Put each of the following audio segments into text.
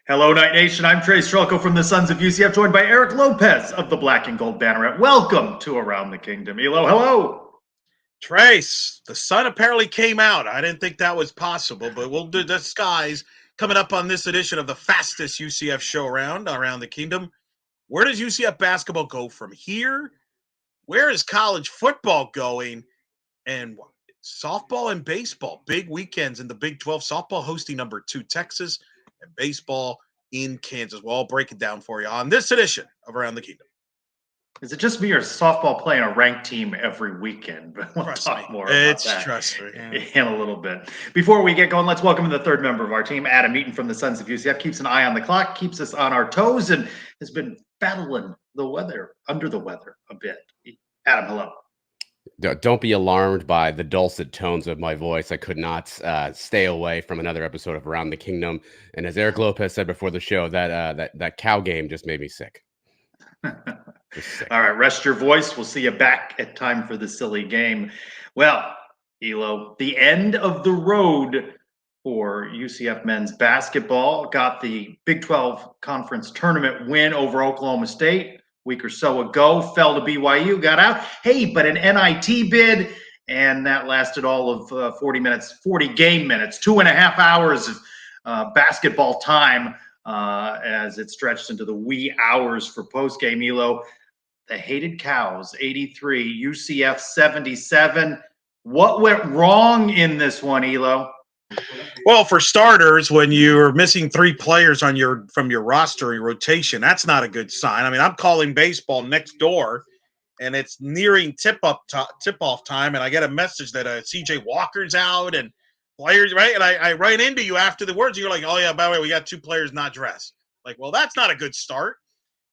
Hello, Night Nation. I'm Trylko from the Sons of UCF, joined by Eric Lopez of the Black and Gold Banneret. Welcome to Around the Kingdom. Elo, hello. Trace, the sun apparently came out. I didn't think that was possible, but we'll do the skies coming up on this edition of the fastest UCF show around the kingdom. Where does UCF basketball go from here? Where is college football going? And softball and baseball, big weekends in the Big 12. Softball hosting number 2 Texas, and baseball in Kansas. We'll all break it down for you on this edition of Around the Kingdom. Is it just me or softball playing a ranked team every weekend? But we'll talk more about that Trust me. in a little bit. Before we get going, let's welcome the third member of our team, Adam Eaton from the Sons of UCF. Keeps an eye on the clock, keeps us on our toes, and has been battling the weather, under the weather a bit. Adam, hello. Don't be alarmed by the dulcet tones of my voice. I could not stay away from another episode of Around the Kingdom. And as Eric Lopez said before the show, that cow game just made me sick. All right, rest your voice. We'll see you back at time for the silly game. Well, Elo, the end of the road for UCF men's basketball. Got the Big 12 conference tournament win over Oklahoma State week or so ago, fell to BYU, got out. Hey, but an NIT bid, and that lasted all of 40 game minutes, 2.5 hours of basketball time as it stretched into the wee hours for post-game. Elo, the hated cows, 83, UCF 77. What went wrong in this one, Elo? Well, for starters, when you're missing 3 players from your roster in rotation, that's not a good sign. I mean, I'm calling baseball next door, and it's nearing tip-off time, and I get a message that CJ Walker's out and players, right? And I write into you after the words, and you're like, oh, yeah, by the way, we got 2 players not dressed. Like, well, that's not a good start.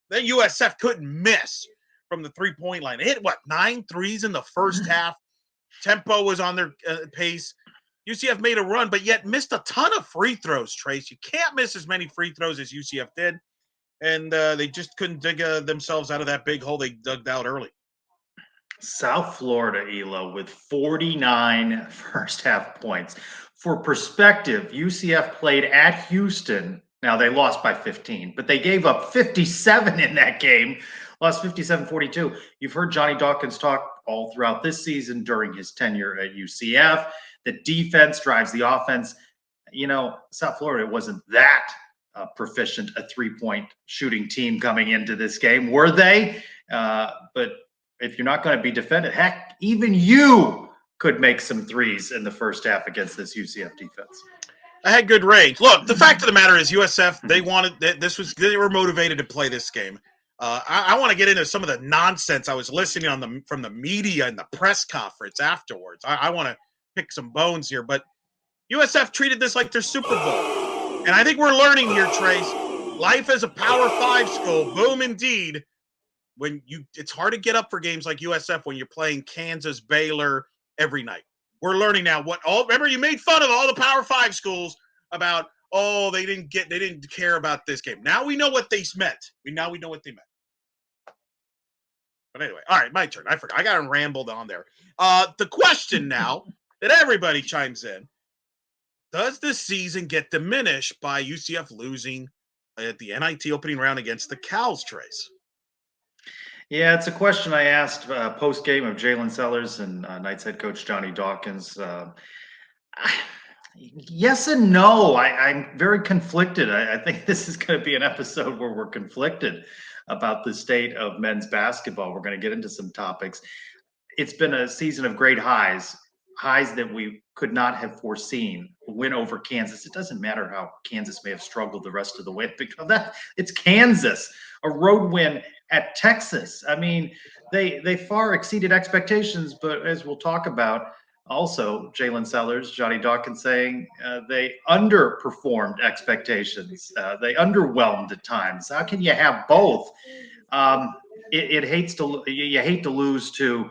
Then USF couldn't miss from the three-point line. They hit, 9 threes in the first half. Tempo was on their pace. UCF made a run, but yet missed a ton of free throws, Trace. You can't miss as many free throws as UCF did, and they just couldn't dig themselves out of that big hole they dug out early. South Florida, Elo, with 49 first-half points. For perspective, UCF played at Houston. Now, they lost by 15, but they gave up 57 in that game, lost 57-42. You've heard Johnny Dawkins talk all throughout this season during his tenure at UCF. The defense drives the offense. You know, South Florida wasn't that proficient a three-point shooting team coming into this game, were they? But if you're not going to be defended, heck, even you could make some threes in the first half against this UCF defense. I had good range. Look, the fact of the matter is USF, they were motivated to play this game. I want to get into some of the nonsense I was listening from the media and the press conference afterwards. I want to pick some bones here, but USF treated this like their Super Bowl. And I think we're learning here, Trace. Life as a Power 5 school, boom indeed. It's hard to get up for games like USF when you're playing Kansas, Baylor every night. We're learning now remember you made fun of all the Power 5 schools about, they didn't care about this game. Now we know what they meant. Now we know what they meant. But anyway, all right, my turn. I forgot. I got rambled on there. The question now that everybody chimes in, does this season get diminished by UCF losing at the NIT opening round against the Cows, Trace? Yeah, it's a question I asked post-game of Jalen Sellers and Knights head coach Johnny Dawkins. Yes and no. I'm very conflicted. I think this is going to be an episode where we're conflicted about the state of men's basketball. We're going to get into some topics. It's been a season of great highs that we could not have foreseen. A win over Kansas. It doesn't matter how Kansas may have struggled the rest of the way, because it's Kansas. A road win at Texas. I mean, they far exceeded expectations, but as we'll talk about, also Jalen Sellers, Johnny Dawkins saying they underperformed expectations. They underwhelmed at times. How can you have both? You hate to lose to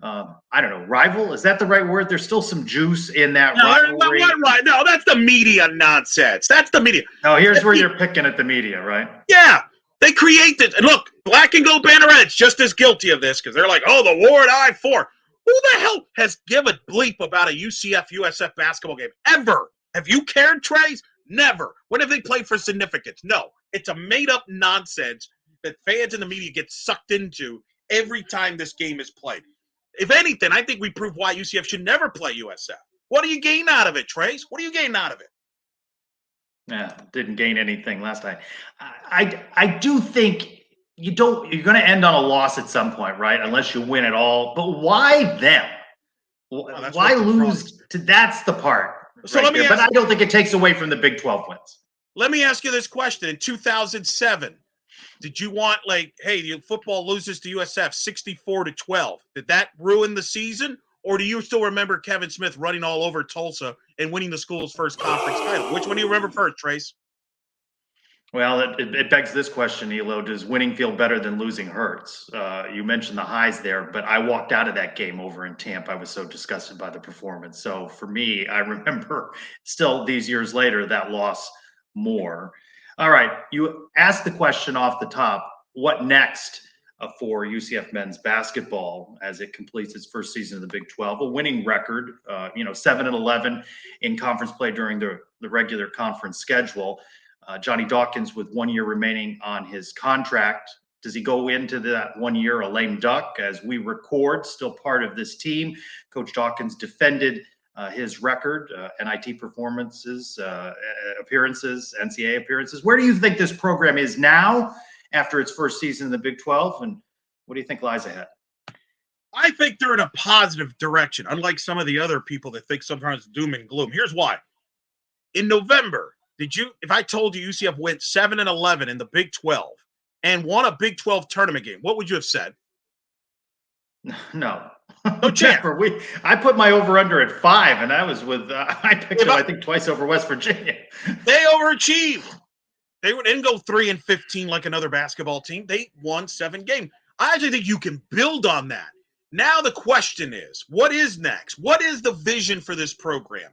I don't know, rival? Is that the right word? There's still some juice in that rivalry. No, that's the media nonsense. That's the media. No, here's where you're picking at the media, right? Yeah. They created, and look, Black and Gold Banneret's just as guilty of this because they're like, the Ward I-4. Who the hell has given a bleep about a UCF-USF basketball game ever? Have you cared, Trace? Never. When have they played for significance? No. It's a made-up nonsense that fans and the media get sucked into every time this game is played. If anything, I think we prove why UCF should never play USF. What do you gain out of it, Trace? What do you gain out of it? Yeah, didn't gain anything last night. I do think you're going to end on a loss at some point, right? Unless you win it all. But why them? Why lose to that's the part. So let me but I don't think it takes away from the Big 12 wins. Let me ask you this question. In 2007, did you want hey, football loses to USF 64-12? Did that ruin the season? Or do you still remember Kevin Smith running all over Tulsa and winning the school's first conference title? Which one do you remember first, Trace? Well, it begs this question, Elo. Does winning feel better than losing hurts? You mentioned the highs there, but I walked out of that game over in Tampa. I was so disgusted by the performance. So for me, I remember still these years later that loss more. All right, you asked the question off the top, what next for UCF men's basketball as it completes its first season of the Big 12? A winning record, 7-11 in conference play during the regular conference schedule. Johnny Dawkins with 1 year remaining on his contract. Does he go into that 1 year a lame duck? As we record, still part of this team. Coach Dawkins defended his record, NIT performances, appearances, NCAA appearances. Where do you think this program is now after its first season in the Big 12? And what do you think lies ahead? I think they're in a positive direction, unlike some of the other people that think sometimes doom and gloom. Here's why. In November, if I told you UCF went 7-11 in the Big 12 and won a Big 12 tournament game, what would you have said? No. No chance. I put my over-under at 5, and I was with I picked it, I think, twice over West Virginia. They overachieved. They didn't go 3-15 like another basketball team. They won 7 games. I actually think you can build on that. Now the question is, what is next? What is the vision for this program?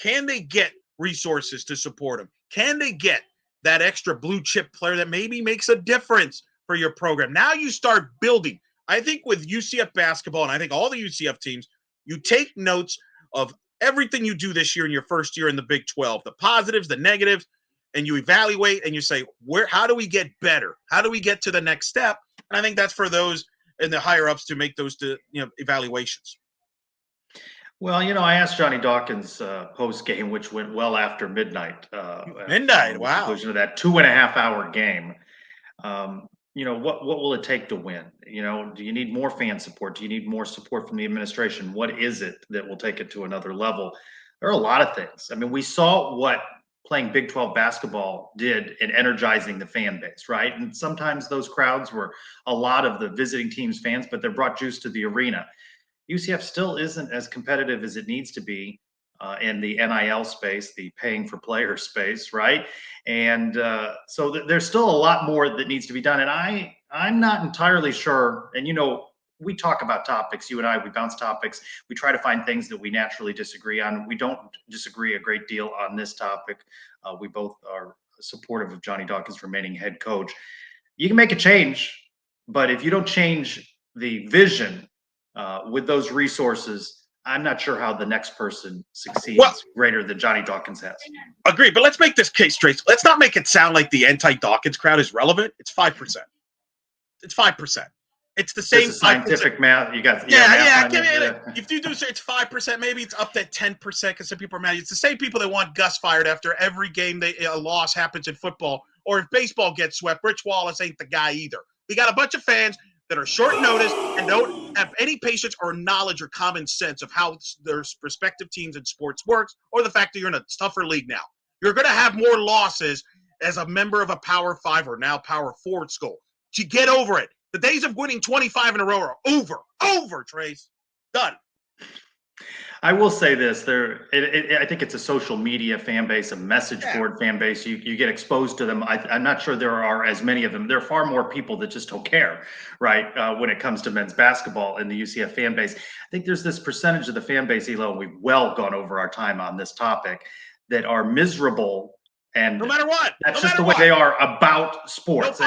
Can they get resources to support them? Can they get that extra blue chip player that maybe makes a difference for your program? Now you start building. I think with UCF basketball, and I think all the UCF teams, you take notes of everything you do this year in your first year in the Big 12, the positives, the negatives, and you evaluate and you say, how do we get better? How do we get to the next step? And I think that's for those in the higher ups to make those evaluations. Well, I asked Johnny Dawkins post game, which went well after midnight. Midnight, wow. Conclusion of that 2.5-hour game. What will it take to win? Do you need more fan support? Do you need more support from the administration? What is it that will take it to another level? There are a lot of things. I mean, we saw what playing Big 12 basketball did in energizing the fan base, right? And sometimes those crowds were a lot of the visiting team's fans, but they brought juice to the arena. UCF still isn't as competitive as it needs to be in the NIL space, the paying for player space, right? And so there's still a lot more that needs to be done. And I'm not entirely sure. And, we talk about topics, you and I, we bounce topics. We try to find things that we naturally disagree on. We don't disagree a great deal on this topic. We both are supportive of Johnny Dawkins remaining head coach. You can make a change, but if you don't change the vision with those resources, I'm not sure how the next person succeeds greater than Johnny Dawkins has. Agree, but let's make this case straight. Let's not make it sound like the anti-Dawkins crowd is relevant. It's 5%. It's 5%. It's the same scientific math. You got If you do say it's 5%, maybe it's up to 10% because some people are mad. It's the same people that want Gus fired after every game a loss happens in football, or if baseball gets swept. Rich Wallace ain't the guy either. We got a bunch of fans that are short notice and don't have any patience or knowledge or common sense of how their respective teams in sports works, or the fact that you're in a tougher league now. You're going to have more losses as a member of a Power 5 or now Power 4 school. You get over it. The days of winning 25 in a row are over, Trace. Done. I will say this: I think it's a social media fan base, a message board fan base. You get exposed to them. I'm not sure there are as many of them. There are far more people that just don't care, right? When it comes to men's basketball in the UCF fan base, I think there's this percentage of the fan base, Elo, and we've well gone over our time on this topic, that are miserable, and no matter what, that's just the way they are about sports.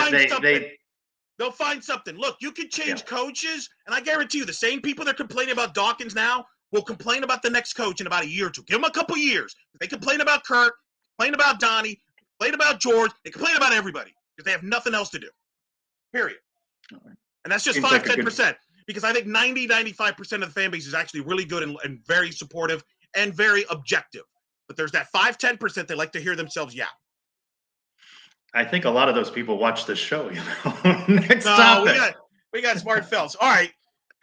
They'll find something. Look, you can change coaches, and I guarantee you the same people that are complaining about Dawkins now will complain about the next coach in about a year or two. Give them a couple years. If they complain about Kirk, complain about Donnie, complain about George, they complain about everybody because they have nothing else to do. Period. And that's just Seems 5, like a 10%. Because I think 95% of the fan base is actually really good and very supportive and very objective. But there's that 5, 10% they like to hear themselves yap. I think a lot of those people watch this show. Next No, topic. we got smart fellas. All right.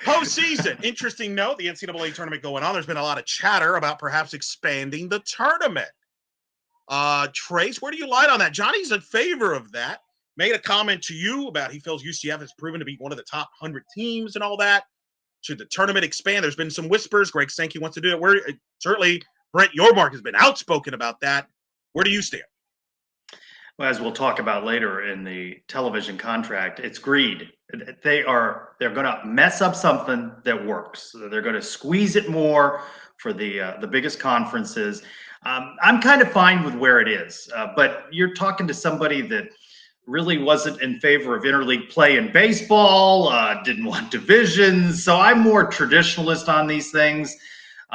Postseason. Interesting note, the NCAA tournament going on. There's been a lot of chatter about perhaps expanding the tournament. Trace, where do you lie on that? Johnny's in favor of that. Made a comment to you about he feels UCF has proven to be one of the top 100 teams and all that. Should the tournament expand? There's been some whispers. Greg Sankey wants to do it. Certainly, Brent Yormark has been outspoken about that. Where do you stand? Well, as we'll talk about later in the television contract, it's greed. They're going to mess up something that works. They're going to squeeze it more for the biggest conferences. I'm kind of fine with where it is, but you're talking to somebody that really wasn't in favor of interleague play in baseball, didn't want divisions. So I'm more traditionalist on these things.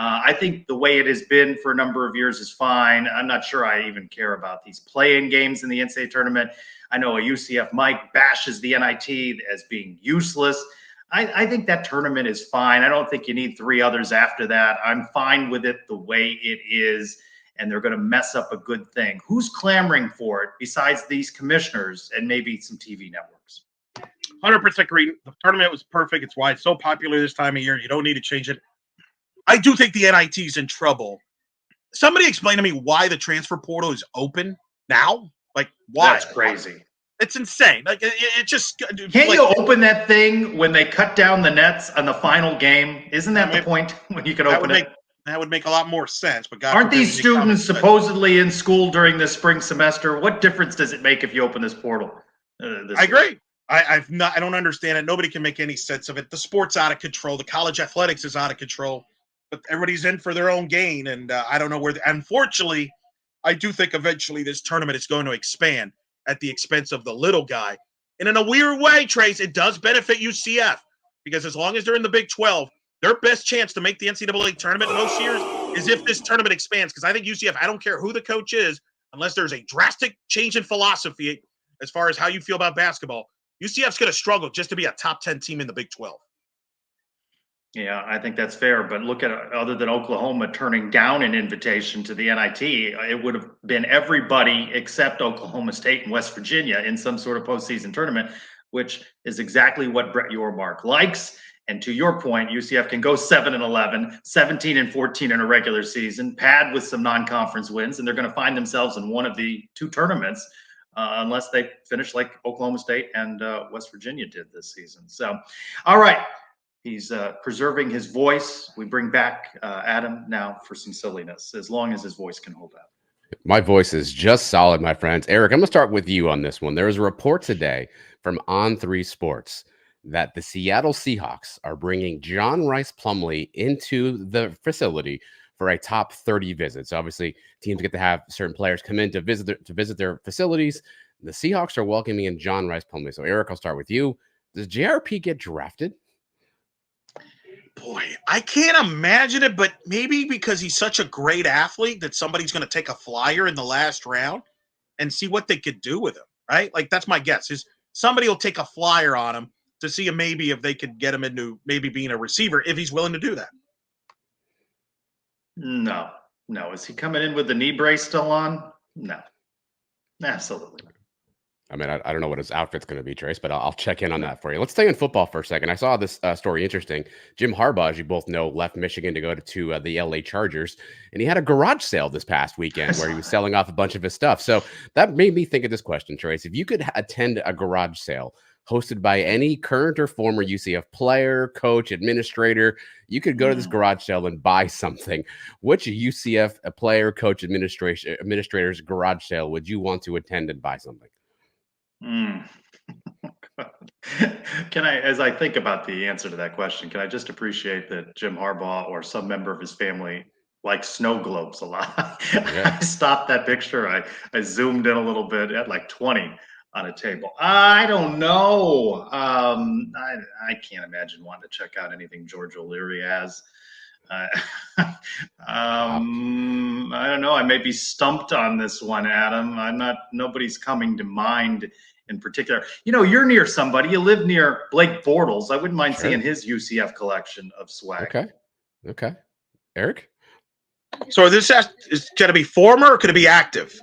I think the way it has been for a number of years is fine. I'm not sure I even care about these play-in games in the NCAA tournament. I know a UCF Mike bashes the NIT as being useless. I think that tournament is fine. I don't think you need 3 others after that. I'm fine with it the way it is, and they're going to mess up a good thing. Who's clamoring for it besides these commissioners and maybe some TV networks? 100% agree. The tournament was perfect. It's why it's so popular this time of year. You don't need to change it. I do think the NIT is in trouble. Somebody explain to me why the transfer portal is open now. Like, why? That's crazy. It's insane. Like, it just can't you open that thing when they cut down the nets on the final game? Isn't that the point when you can open it? That would make a lot more sense. But God aren't these students supposedly in school during this spring semester? What difference does it make if you open this portal? I agree. I don't understand it. Nobody can make any sense of it. The sport's out of control. The college athletics is out of control. But everybody's in for their own gain, and I don't know where. Unfortunately, I do think eventually this tournament is going to expand at the expense of the little guy. And in a weird way, Trace, it does benefit UCF because as long as they're in the Big 12, their best chance to make the NCAA tournament most years is if this tournament expands. Because I think UCF, I don't care who the coach is, unless there's a drastic change in philosophy as far as how you feel about basketball, UCF's going to struggle just to be a top 10 team in the Big 12. Yeah, I think that's fair. But look at other than Oklahoma turning down an invitation to the NIT, it would have been everybody except Oklahoma State and West Virginia in some sort of postseason tournament, which is exactly what Brett Yormark likes. And to your point, UCF can go 7-11, 17-14 in a regular season, pad with some non-conference wins, and they're going to find themselves in one of the 2 tournaments unless they finish like Oklahoma State and West Virginia did this season. So, all right. He's preserving his voice. We bring back Adam now for some silliness, as long as his voice can hold out. My voice is just solid, my friends. Eric, I'm going to start with you on this one. There is a report today from On3 Sports that the Seattle Seahawks are bringing John Rice Plumlee into the facility for a top 30 visit. So obviously, teams get to have certain players come in to visit their facilities. The Seahawks are welcoming in John Rice Plumlee. So Eric, I'll start with you. Does JRP get drafted? Boy, I can't imagine it, but maybe because he's such a great athlete that somebody's going to take a flyer in the last round and see what they could do with him, right? Like, that's my guess, is somebody will take a flyer on him to see him maybe if they could get him into maybe being a receiver if he's willing to do that. No. Is he coming in with the knee brace still on? No, absolutely not. I mean, I don't know what his outfit's going to be, Trace, but I'll check in on that for you. Let's stay in football for a second. I saw this story interesting. Jim Harbaugh, as you both know, left Michigan to go to the LA Chargers, and he had a garage sale this past weekend where he was selling off a bunch of his stuff. So that made me think of this question, Trace. If you could attend a garage sale hosted by any current or former UCF player, coach, administrator, you could go to this garage sale and buy something. Which UCF player, coach, administrator's garage sale would you want to attend and buy something? Can I, as I think about the answer to that question, can I just appreciate that Jim Harbaugh or some member of his family likes snow globes a lot? Yeah. I stopped that picture. I zoomed in a little bit at like 20 on a table. I don't know. I can't imagine wanting to check out anything George O'Leary has. I don't know. I may be stumped on this one, Adam. Nobody's coming to mind in particular. You're near somebody. You live near Blake Bortles. I wouldn't mind seeing his UCF collection of swag. Okay. Eric? So is going to be former or could it be active?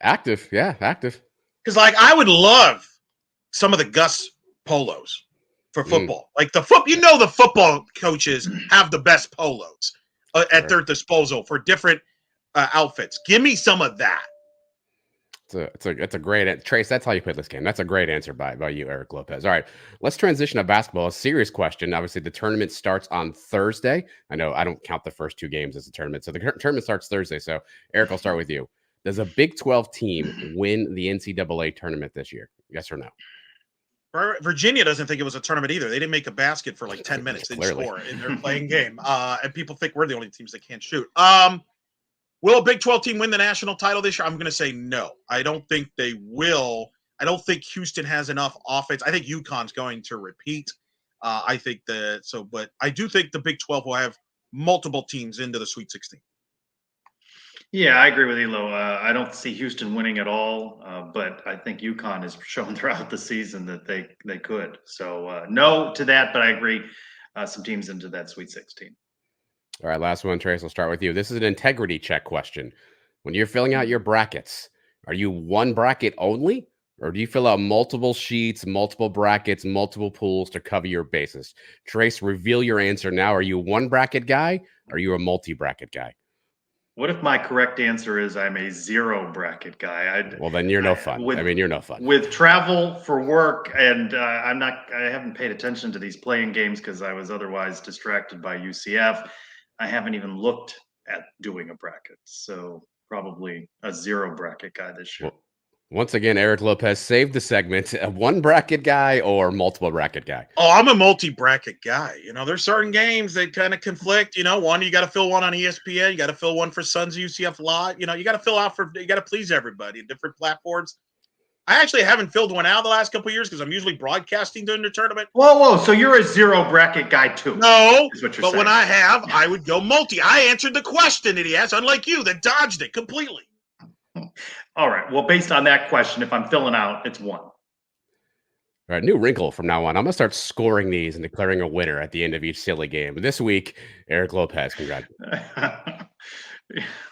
Active. Yeah, active. Because, I would love some of the Gus polos for football. Like the football coaches have the best polos at their disposal for different outfits. Give me some of that. It's a great Trace. That's how you play this game. That's a great answer by you, Eric Lopez. All right, let's transition to basketball. A serious question. Obviously, the tournament starts on Thursday. I know I don't count the first 2 games as a tournament, so the tournament starts Thursday. So, Eric, I'll start with you. Does a Big 12 team win the NCAA tournament this year? Yes or no? Virginia doesn't think it was a tournament either. They didn't make a basket for 10 minutes. They didn't score in their playing game. And people think we're the only teams that can't shoot. Will a Big 12 team win the national title this year? I'm going to say no. I don't think they will. I don't think Houston has enough offense. I think UConn's going to repeat. But I do think the Big 12 will have multiple teams into the Sweet 16. Yeah, I agree with Elo. I don't see Houston winning at all, but I think UConn has shown throughout the season that they could. So no to that, but I agree. Some teams into that Sweet 16. All right, last one, Trace. I'll start with you. This is an integrity check question. When you're filling out your brackets, are you one bracket only, or do you fill out multiple sheets, multiple brackets, multiple pools to cover your bases? Trace, reveal your answer now. Are you a one bracket guy? Or are you a multi-bracket guy? What if my correct answer is I'm a 0 bracket guy? Well, then you're no fun. You're no fun. With travel for work, and I haven't paid attention to these playing games because I was otherwise distracted by UCF. I haven't even looked at doing a bracket. So probably a 0 bracket guy this year. Well, once again, Eric Lopez saved the segment. A one bracket guy or multiple bracket guy? Oh, I'm a multi-bracket guy. There's certain games that kind of conflict. One, you got to fill one on ESPN. You got to fill one for Sons of UCF Lot. You got to fill out you got to please everybody. Different platforms. I actually haven't filled one out the last couple of years because I'm usually broadcasting during the tournament. Whoa. So you're a 0 bracket guy too? No, but when I would go multi. I answered the question that he asked, unlike you that dodged it completely. All right. Well, based on that question, if I'm filling out, it's 1. All right, new wrinkle from now on. I'm going to start scoring these and declaring a winner at the end of each silly game. This week, Eric Lopez, congrats.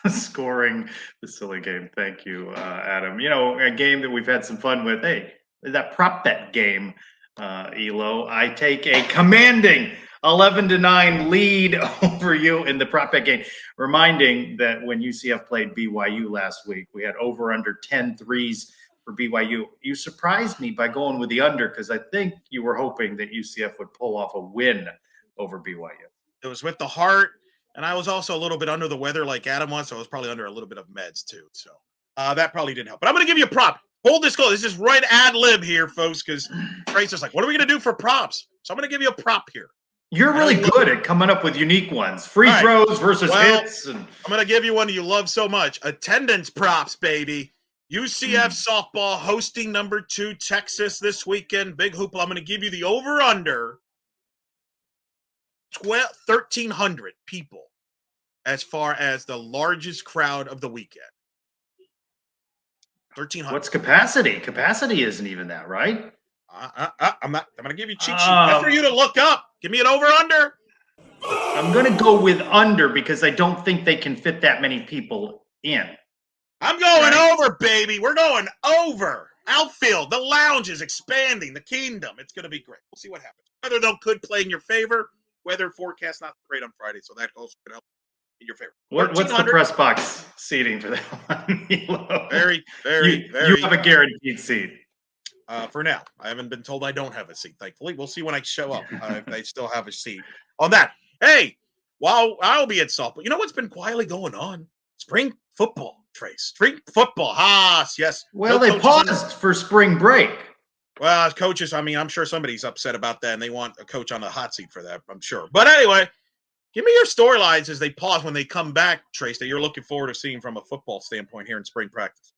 Scoring the silly game. Thank you, Adam. A game that we've had some fun with. Hey, that prop bet game, Elo. I take a commanding 11-9 lead over you in the prop bet game. Reminding that when UCF played BYU last week, we had over under 10 threes for BYU. You surprised me by going with the under because I think you were hoping that UCF would pull off a win over BYU. It was with the heart. And I was also a little bit under the weather like Adam was, so I was probably under a little bit of meds too. So that probably didn't help. But I'm going to give you a prop. Hold this close. This is right ad lib here, folks, because Trace is like, what are we going to do for props? So I'm going to give you a prop here. You're really good at coming up with unique ones. Free throws versus hits. I'm going to give you one you love so much. Attendance props, baby. UCF softball hosting number 2 Texas this weekend. Big hoopla. I'm going to give you the over-under 1,300 people as far as the largest crowd of the weekend. 1,300. What's capacity? Capacity isn't even that, right? I'm going to give you a cheat sheet. That's for you to look up. Give me an over-under. I'm going to go with under because I don't think they can fit that many people in. I'm going over, baby. We're going over. Outfield, the lounge is expanding, the kingdom. It's going to be great. We'll see what happens. Weather, though, could play in your favor. Weather forecast not great on Friday, so that also could help in your favor. What's the press box seating for that one? Very. You have a guaranteed seat. For now. I haven't been told I don't have a seat, thankfully. We'll see when I show up if I still have a seat on that. Hey, while I'll be at softball, you know what's been quietly going on? Spring football, Trace. Spring football. Yes. Well, they paused for spring break. Well, as coaches, I'm sure somebody's upset about that, and they want a coach on the hot seat for that, I'm sure. But anyway, give me your storylines as they pause when they come back, Trace, that you're looking forward to seeing from a football standpoint here in spring practice.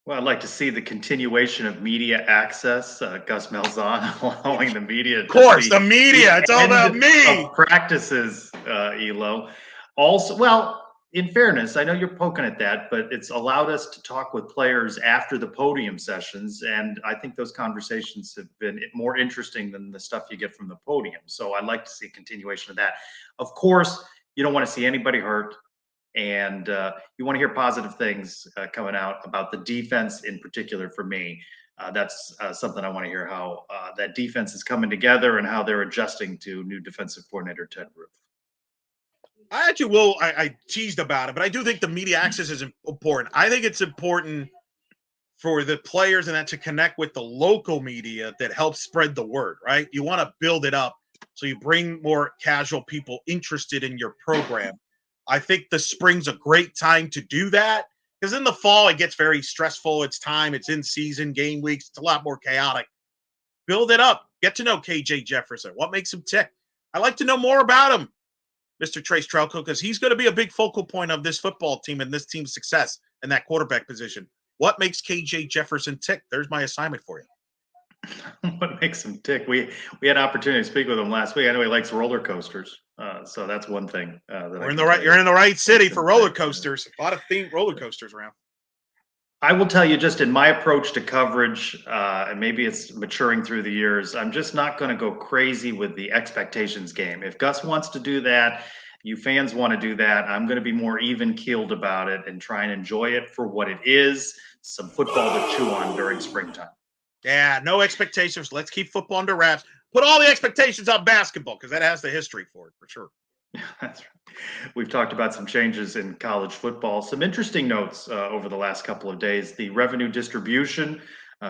Well, I'd like to see the continuation of media access. Gus Malzahn allowing the media. Of course, the media. It's all about me. Practices, Elo. Also, well, in fairness, I know you're poking at that, but it's allowed us to talk with players after the podium sessions. And I think those conversations have been more interesting than the stuff you get from the podium. So I'd like to see a continuation of that. Of course, you don't want to see anybody hurt. And you want to hear positive things coming out about the defense in particular for me. That's something I want to hear how that defense is coming together and how they're adjusting to new defensive coordinator Ted Roof. I actually will. I teased about it, but I do think the media access is important. I think it's important for the players and that to connect with the local media that helps spread the word, right? You want to build it up so you bring more casual people interested in your program. I think the spring's a great time to do that because in the fall it gets very stressful. It's in season, game weeks. It's a lot more chaotic. Build it up. Get to know KJ Jefferson. What makes him tick? I'd like to know more about him. Mr. Trace Trylko, because he's going to be a big focal point of this football team and this team's success in that quarterback position. What makes KJ Jefferson tick? There's my assignment for you. What makes him tick? We had an opportunity to speak with him last week. I know he likes roller coasters, so that's one thing. You're in the right city for roller coasters. A lot of themed roller coasters around. I will tell you, just in my approach to coverage, and maybe it's maturing through the years, I'm just not going to go crazy with the expectations game. If Gus wants to do that, you fans want to do that, I'm going to be more even-keeled about it and try and enjoy it for what it is, some football to chew on during springtime. Yeah, no expectations. Let's keep football under wraps. Put all the expectations on basketball because that has the history for it, for sure. That's right. We've talked about some changes in college football. Some interesting notes over the last couple of days. The revenue distribution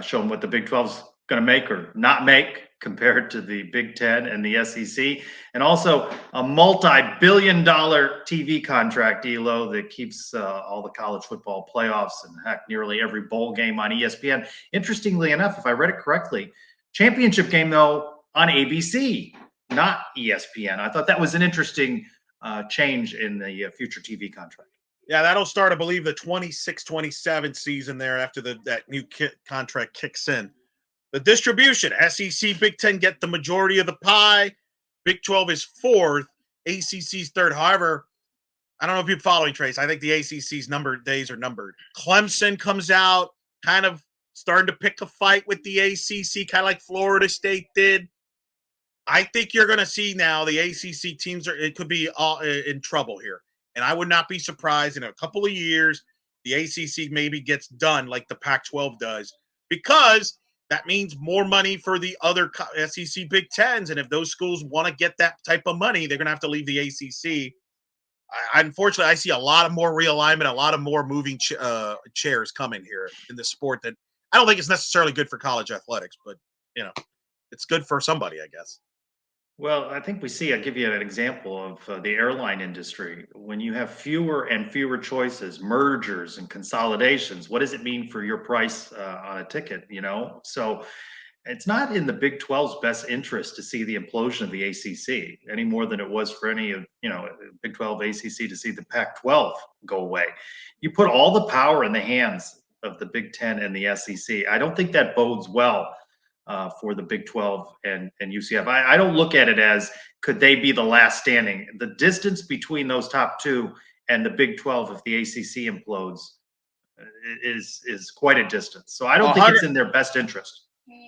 showing what the Big 12's going to make or not make compared to the Big 10 and the SEC. And also a multi-billion-dollar TV contract, Elo, that keeps all the college football playoffs and, heck, nearly every bowl game on ESPN. Interestingly enough, if I read it correctly, championship game, though, on ABC. Not ESPN. I thought that was an interesting change in the future TV contract. Yeah, that'll start, I believe, the 26-27 season there after that new contract kicks in. The distribution, SEC, Big 10 get the majority of the pie. Big 12 is fourth. ACC's third. However, I don't know if you're following, Trace. I think the ACC's days are numbered. Clemson comes out, kind of starting to pick a fight with the ACC, kind of like Florida State did. I think you're going to see now the ACC teams it could be all in trouble here. And I would not be surprised in a couple of years, the ACC maybe gets done like the Pac-12 does, because that means more money for the other SEC Big Tens. And if those schools want to get that type of money, they're going to have to leave the ACC. Unfortunately, I see a lot of more realignment, a lot of more moving chairs coming here in the sport that I don't think it's necessarily good for college athletics, but, it's good for somebody, I guess. Well, I think I'll give you an example of the airline industry. When you have fewer and fewer choices, mergers and consolidations, what does it mean for your price on a ticket, So it's not in the Big 12's best interest to see the implosion of the ACC any more than it was for any of, Big 12, ACC to see the Pac-12 go away. You put all the power in the hands of the Big 10 and the SEC. I don't think that bodes well for the Big 12 and UCF. I don't look at it as could they be the last standing. The distance between those top two and the Big 12, if the ACC implodes, is quite a distance. So I don't think it's in their best interest.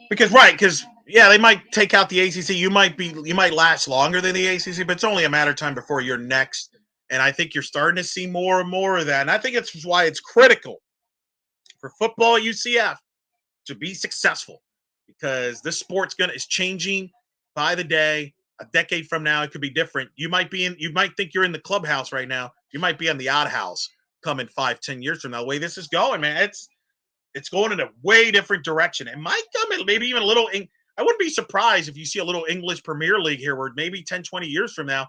Because they might take out the ACC. You might last longer than the ACC, but it's only a matter of time before you're next. And I think you're starting to see more and more of that. And I think it's why it's critical for football at UCF to be successful. Because this sport's is changing by the day. A decade from now, it could be different. You might think you're in the clubhouse right now. You might be in the outhouse coming 5-10 years from now. The way this is going, man, it's going in a way different direction. It might come in maybe even a little. I wouldn't be surprised if you see a little English Premier League here, where maybe 10-20 years from now,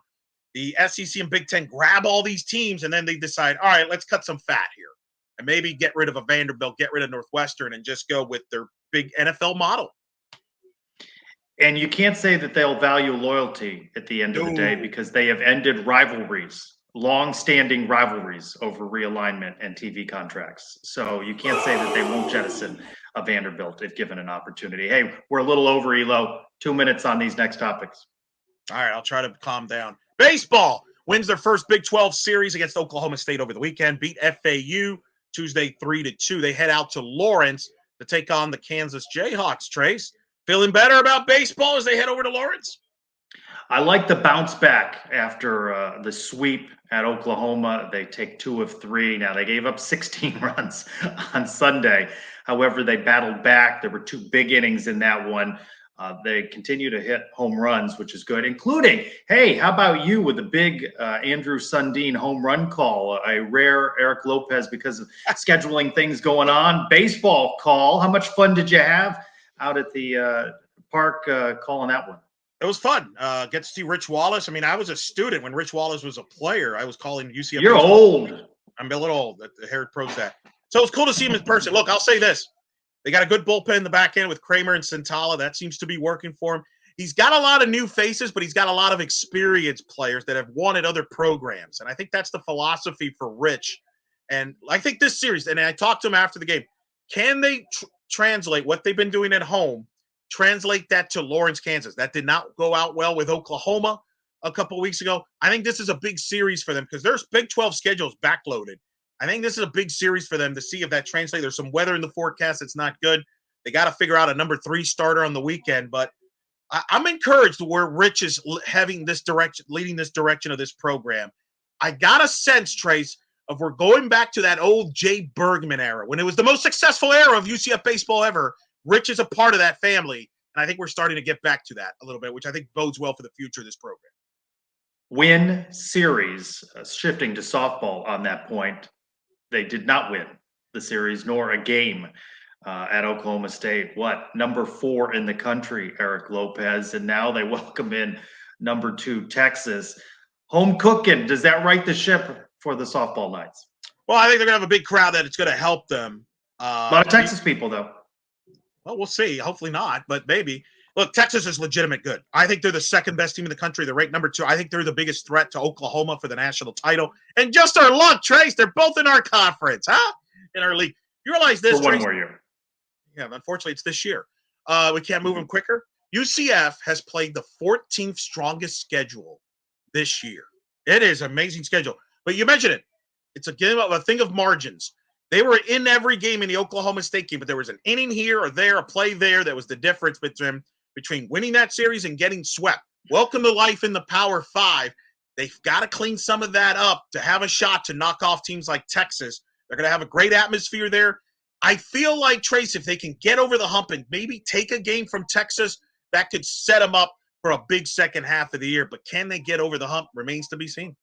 the SEC and Big 10 grab all these teams, and then they decide, all right, let's cut some fat here, and maybe get rid of a Vanderbilt, get rid of Northwestern, and just go with their big NFL model. And you can't say that they'll value loyalty at the end of the day, because they have ended rivalries, long-standing rivalries over realignment and TV contracts. So you can't say that they won't jettison a Vanderbilt if given an opportunity. Hey, we're a little over, Elo. 2 minutes on these next topics. All right, I'll try to calm down. Baseball. wins their first Big 12 series against Oklahoma State over the weekend, beat FAU Tuesday 3-2. They head out to Lawrence to take on the Kansas Jayhawks. Trace, feeling better about baseball as they head over to Lawrence? I like the bounce back after the sweep at Oklahoma. They take 2 of 3. Now, they gave up 16 runs on Sunday. However, they battled back. There were 2 big innings in that one. They continue to hit home runs, which is good, including, hey, how about you with the big Andrew Sundin home run call, a rare Eric Lopez because of scheduling things going on, baseball call. How much fun did you have out at the park calling that one? It was fun. Get to see Rich Wallace. I mean, I was a student when Rich Wallace was a player. I was calling UCF. You're baseball. old. I'm a little old at the Herod Pro Stat. So it's cool to see him in person. Look, I'll say this. They got a good bullpen in the back end with Kramer and Santala. That seems to be working for him. He's got a lot of new faces, but he's got a lot of experienced players that have won at other programs. And I think that's the philosophy for Rich. And I think this series, and I talked to him after the game, can they translate what they've been doing at home, translate that to Lawrence, Kansas? That did not go out well with Oklahoma a couple of weeks ago. I think this is a big series for them because there's Big 12 schedules backloaded. I think this is a big series for them to see if that translates. There's some weather in the forecast that's not good. They got to figure out a number 3 starter on the weekend. But I'm encouraged where Rich is having this direction, leading this direction of this program. I got a sense, Trace, of we're going back to that old Jay Bergman era when it was the most successful era of UCF baseball ever. Rich is a part of that family, and I think we're starting to get back to that a little bit, which I think bodes well for the future of this program. Win series, shifting to softball on that point. They did not win the series nor a game at Oklahoma State. What? Number 4 in the country, Eric Lopez, and now they welcome in number 2, Texas. Home cooking. Does that right the ship for the softball Knights? Well, I think they're going to have a big crowd that it's going to help them. A lot of Texas people, though. Well, we'll see. Hopefully not, but maybe. Look, Texas is legitimate good. I think they're the second best team in the country. They're ranked number 2. I think they're the biggest threat to Oklahoma for the national title. And just our luck, Trace, they're both in our conference, huh? In our league. You realize this, For one Trace? more year. Yeah, unfortunately, it's this year. We can't move them quicker. UCF has played the 14th strongest schedule this year. It is an amazing schedule. But you mentioned it. It's a game of a thing of margins. They were in every game in the Oklahoma State game, but there was an inning here or there, a play there. That was the difference between winning that series and getting swept. Welcome to life in the Power 5. They've got to clean some of that up to have a shot to knock off teams like Texas. They're going to have a great atmosphere there. I feel like, Trace, if they can get over the hump and maybe take a game from Texas, that could set them up for a big second half of the year. But can they get over the hump remains to be seen.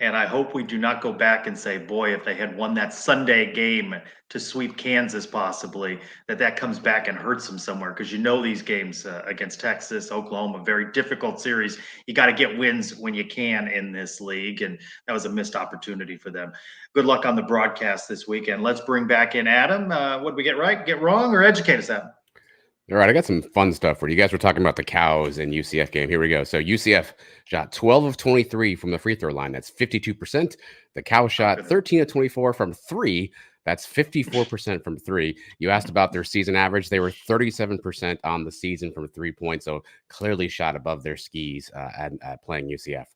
And I hope we do not go back and say, boy, if they had won that Sunday game to sweep Kansas possibly, that comes back and hurts them somewhere. Because you know these games against Texas, Oklahoma, very difficult series. You got to get wins when you can in this league. And that was a missed opportunity for them. Good luck on the broadcast this weekend. Let's bring back in Adam. What did we get right, get wrong, or educate us, Adam? All right, I got some fun stuff for you. You guys were talking about the Cows and UCF game. Here we go. So UCF shot 12 of 23 from the free throw line. That's 52%. The Cows shot 13 of 24 from 3. That's 54% from 3. You asked about their season average. They were 37% on the season from 3 points, so clearly shot above their skis at playing UCF.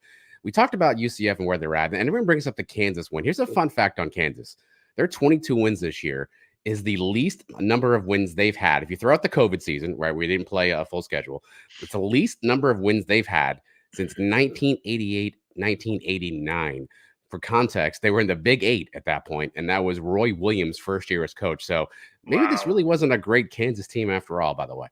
We talked about UCF and where they're at, and everyone brings up the Kansas win. Here's a fun fact on Kansas. Their 22 wins this year is the least number of wins they've had. If you throw out the COVID season, right, we didn't play a full schedule, it's the least number of wins they've had since 1988, 1989. For context, they were in the Big 8 at that point, and that was Roy Williams' first year as coach. So maybe this really wasn't a great Kansas team after all, by the way.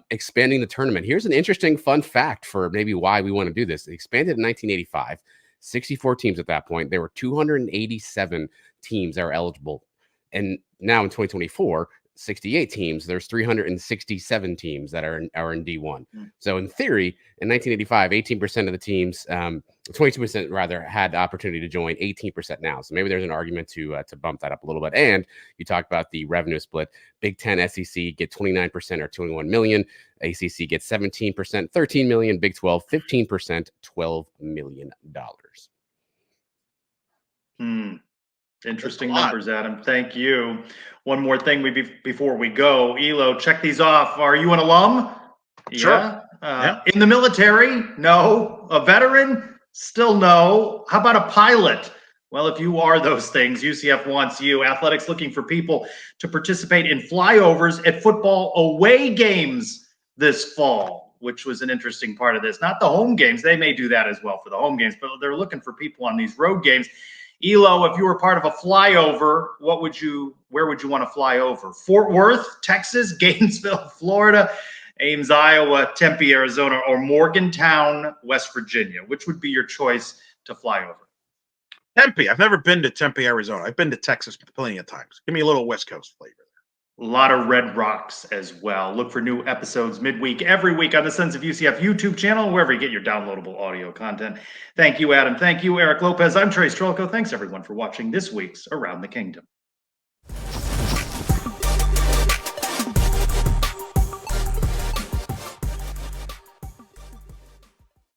Expanding the tournament. Here's an interesting fun fact for maybe why we want to do this. They expanded in 1985, 64 teams at that point. There were 287 teams that were eligible. And now in 2024, 68 teams, there's 367 teams that are in D1. So in theory, in 1985, 18% of the teams, 22% rather, had the opportunity to join, 18% now. So maybe there's an argument to bump that up a little bit. And you talked about the revenue split. Big 10 SEC get 29% or 21 million. ACC gets 17%, 13 million. Big 12, 15%, $12 million. Interesting numbers, Adam. Thank you. One more thing before we go. Elo, check these off. Are you an alum? Sure. Yeah. In the military? No. A veteran? Still no. How about a pilot? Well, if you are those things, UCF wants you. Athletics looking for people to participate in flyovers at football away games this fall, which was an interesting part of this. Not the home games. They may do that as well for the home games, but they're looking for people on these road games. Elo, if you were part of a flyover, where would you want to fly over? Fort Worth, Texas, Gainesville, Florida, Ames, Iowa, Tempe, Arizona, or Morgantown, West Virginia? Which would be your choice to fly over? Tempe. I've never been to Tempe, Arizona. I've been to Texas plenty of times. Give me a little West Coast flavor. A lot of Red Rocks as well. Look for new episodes midweek, every week on the Sons of UCF YouTube channel, wherever you get your downloadable audio content. Thank you, Adam. Thank you, Eric Lopez. I'm Trylko. Thanks, everyone, for watching this week's Around the Kingdom.